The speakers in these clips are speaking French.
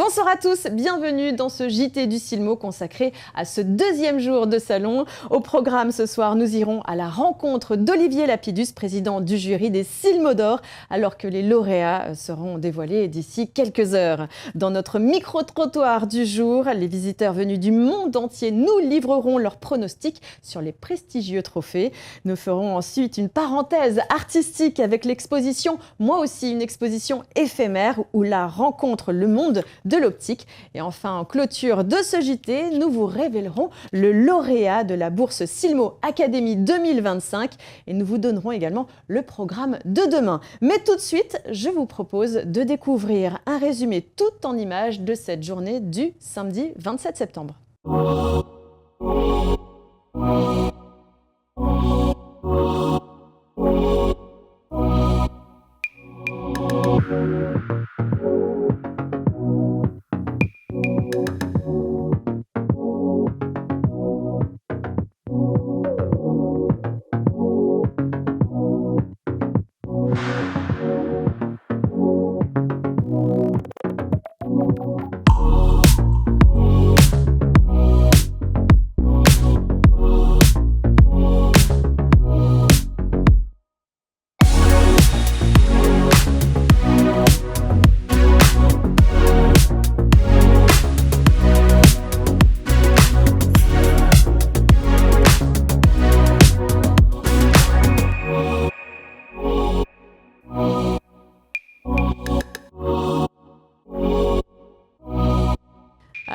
Bonsoir à tous, bienvenue dans ce JT du Silmo consacré à ce deuxième jour de salon. Au programme ce soir, nous irons à la rencontre d'Olivier Lapidus, président du jury des Silmo d'Or, alors que les lauréats seront dévoilés d'ici quelques heures. Dans notre micro-trottoir du jour, les visiteurs venus du monde entier nous livreront leurs pronostics sur les prestigieux trophées. Nous ferons ensuite une parenthèse artistique avec l'exposition, moi aussi une exposition éphémère où la rencontre le monde de l'optique. Et enfin, en clôture de ce JT, nous vous révélerons le lauréat de la bourse Silmo Academy 2025 et nous vous donnerons également le programme de demain. Mais tout de suite, je vous propose de découvrir un résumé tout en images de cette journée du samedi 27 septembre.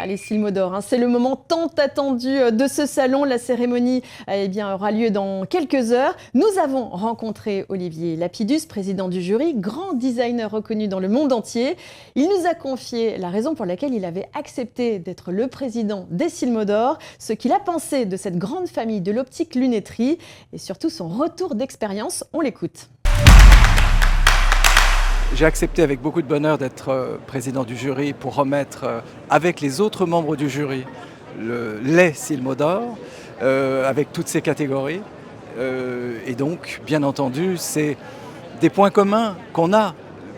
Les Silmo d'Or, c'est le moment tant attendu de ce salon. La cérémonie aura lieu dans quelques heures. Nous avons rencontré Olivier Lapidus, président du jury, grand designer reconnu dans le monde entier. Il nous a confié la raison pour laquelle il avait accepté d'être le président des Silmo d'Or, ce qu'il a pensé de cette grande famille de l'optique lunetterie et surtout son retour d'expérience. On l'écoute. J'ai accepté avec beaucoup de bonheur d'être président du jury pour remettre avec les autres membres du jury les Silmo d'Or, avec toutes ces catégories. Et donc, bien entendu, c'est des points communs qu'on a,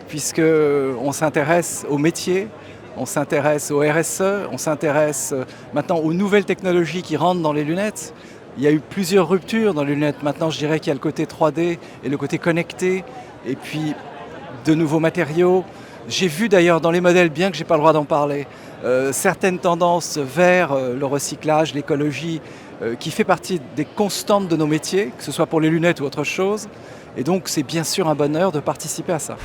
puisqu'on s'intéresse au métier, on s'intéresse au RSE, on s'intéresse maintenant aux nouvelles technologies qui rentrent dans les lunettes. Il y a eu plusieurs ruptures dans les lunettes. Maintenant, je dirais qu'il y a le côté 3D et le côté connecté. Et puis, de nouveaux matériaux. J'ai vu d'ailleurs dans les modèles, bien que je n'ai pas le droit d'en parler, certaines tendances vers le recyclage, l'écologie, qui fait partie des constantes de nos métiers, que ce soit pour les lunettes ou autre chose. Et donc c'est bien sûr un bonheur de participer à ça.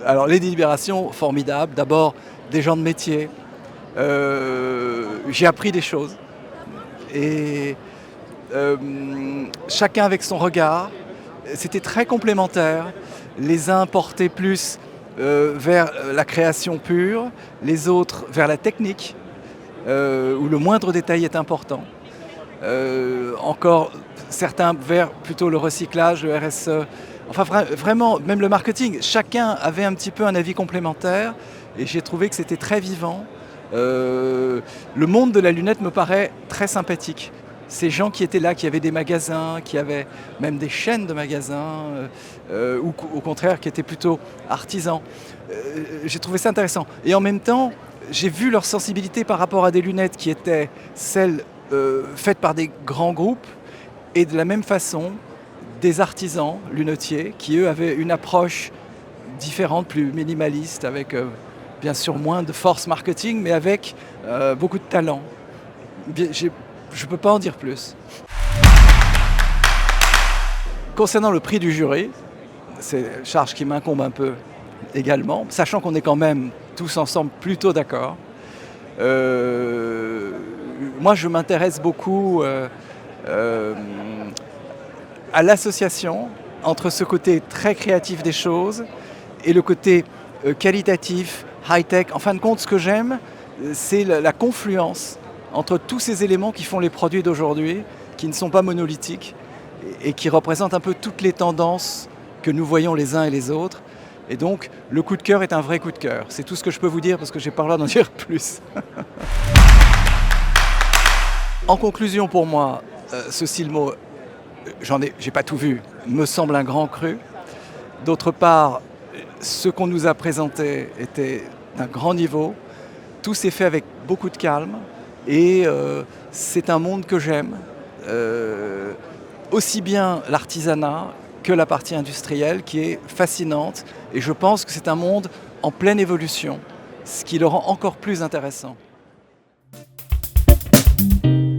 Alors les délibérations, formidables. D'abord des gens de métier. J'ai appris des choses. Et chacun avec son regard. C'était très complémentaire. Les uns portaient plus vers la création pure, les autres vers la technique, où le moindre détail est important. Encore certains vers plutôt le recyclage, le RSE. Enfin vraiment, même le marketing. Chacun avait un petit peu un avis complémentaire et j'ai trouvé que c'était très vivant. Le monde de la lunette me paraît très sympathique. Ces gens qui étaient là, qui avaient des magasins, qui avaient même des chaînes de magasins, ou au contraire qui étaient plutôt artisans. J'ai trouvé ça intéressant. Et en même temps, j'ai vu leur sensibilité par rapport à des lunettes qui étaient celles faites par des grands groupes et de la même façon des artisans lunetiers qui eux avaient une approche différente, plus minimaliste, avec bien sûr moins de force marketing, mais avec beaucoup de talent. Je ne peux pas en dire plus. Concernant le prix du jury, c'est une charge qui m'incombe un peu également, sachant qu'on est quand même tous ensemble plutôt d'accord. Moi, je m'intéresse beaucoup à l'association entre ce côté très créatif des choses et le côté qualitatif, high-tech. En fin de compte, ce que j'aime, c'est la confluence entre tous ces éléments qui font les produits d'aujourd'hui, qui ne sont pas monolithiques et qui représentent un peu toutes les tendances que nous voyons les uns et les autres. Et donc, le coup de cœur est un vrai coup de cœur. C'est tout ce que je peux vous dire parce que je n'ai pas le droit d'en dire plus. En conclusion, pour moi, ce Silmo, j'ai pas tout vu, me semble un grand cru. D'autre part, Ce qu'on nous a présenté était d'un grand niveau, tout s'est fait avec beaucoup de calme et c'est un monde que j'aime, aussi bien l'artisanat que la partie industrielle qui est fascinante et je pense que c'est un monde en pleine évolution, ce qui le rend encore plus intéressant.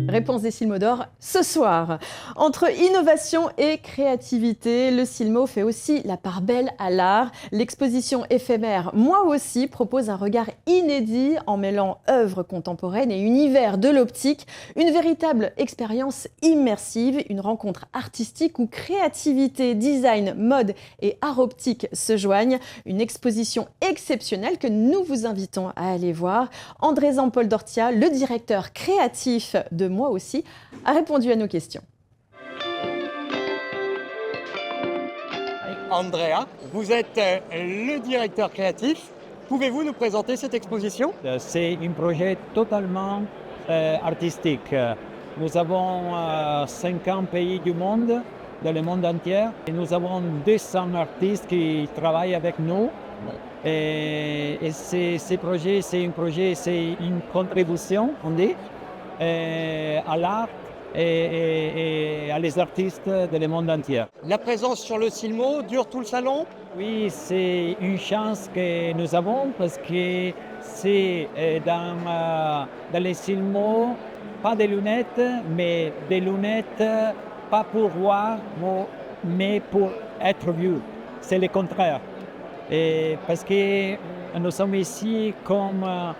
Réponse des Silmodors ce soir. Entre innovation et créativité, le Silmo fait aussi la part belle à l'art. L'exposition éphémère Moi aussi propose un regard inédit en mêlant œuvres contemporaines et univers de l'optique. Une véritable expérience immersive, une rencontre artistique où créativité, design, mode et art optique se joignent. Une exposition exceptionnelle que nous vous invitons à aller voir. André Jean-Paul Dortia, le directeur créatif de Moi aussi, a répondu à nos questions. Andrea, vous êtes le directeur créatif. Pouvez-vous nous présenter cette exposition? C'est un projet totalement artistique. Nous avons 50 pays du monde, dans le monde entier. Et nous avons 200 artistes qui travaillent avec nous. Et ce projet, c'est une contribution, on dit, à l'art et à les artistes du monde entier. La présence sur le Silmo dure tout le salon? Oui, c'est une chance que nous avons parce que c'est dans les Silmo, pas des lunettes, mais des lunettes pas pour voir, mais pour être vu. C'est le contraire. Et parce que nous sommes ici comme un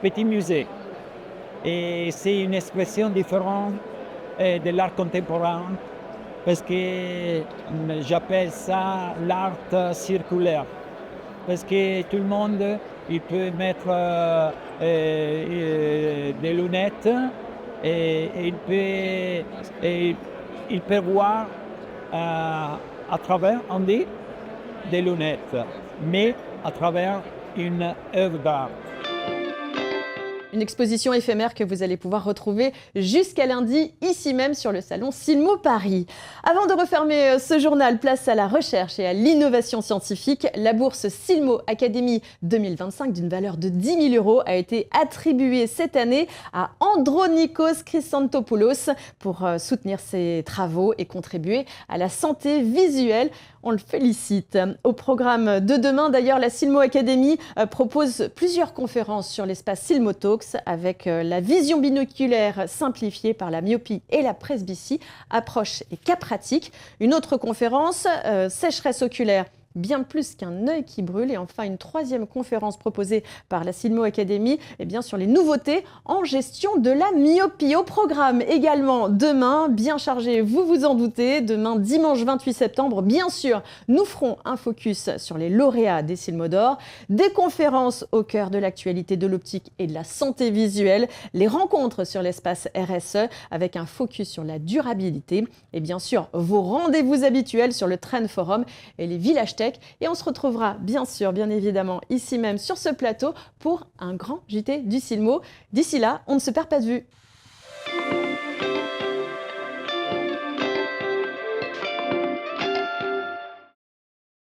petit musée. Et c'est une expression différente de l'art contemporain parce que j'appelle ça l'art circulaire. Parce que tout le monde il peut mettre des lunettes et il peut voir à travers, on dit, des lunettes, mais à travers une œuvre d'art. Une exposition éphémère que vous allez pouvoir retrouver jusqu'à lundi, ici même sur le salon Silmo Paris. Avant de refermer ce journal, place à la recherche et à l'innovation scientifique. La bourse Silmo Academy 2025 d'une valeur de 10 000 € a été attribuée cette année à Andronikos Chrysantopoulos pour soutenir ses travaux et contribuer à la santé visuelle. On le félicite. Au programme de demain, d'ailleurs, la Silmo Academy propose plusieurs conférences sur l'espace Silmo Talks avec la vision binoculaire simplifiée par la myopie et la presbytie, approche et cas pratique. Une autre conférence, sécheresse oculaire, bien plus qu'un œil qui brûle. Et enfin, une troisième conférence proposée par la Silmo Academy sur les nouveautés en gestion de la myopie. Au programme également demain, bien chargé, vous vous en doutez. Demain, dimanche 28 septembre, bien sûr, nous ferons un focus sur les lauréats des Silmo d'Or, des conférences au cœur de l'actualité de l'optique et de la santé visuelle, les rencontres sur l'espace RSE avec un focus sur la durabilité et bien sûr, vos rendez-vous habituels sur le Trend Forum et les villages tech. Et on se retrouvera bien évidemment, ici même sur ce plateau pour un grand JT du Silmo. D'ici là, on ne se perd pas de vue.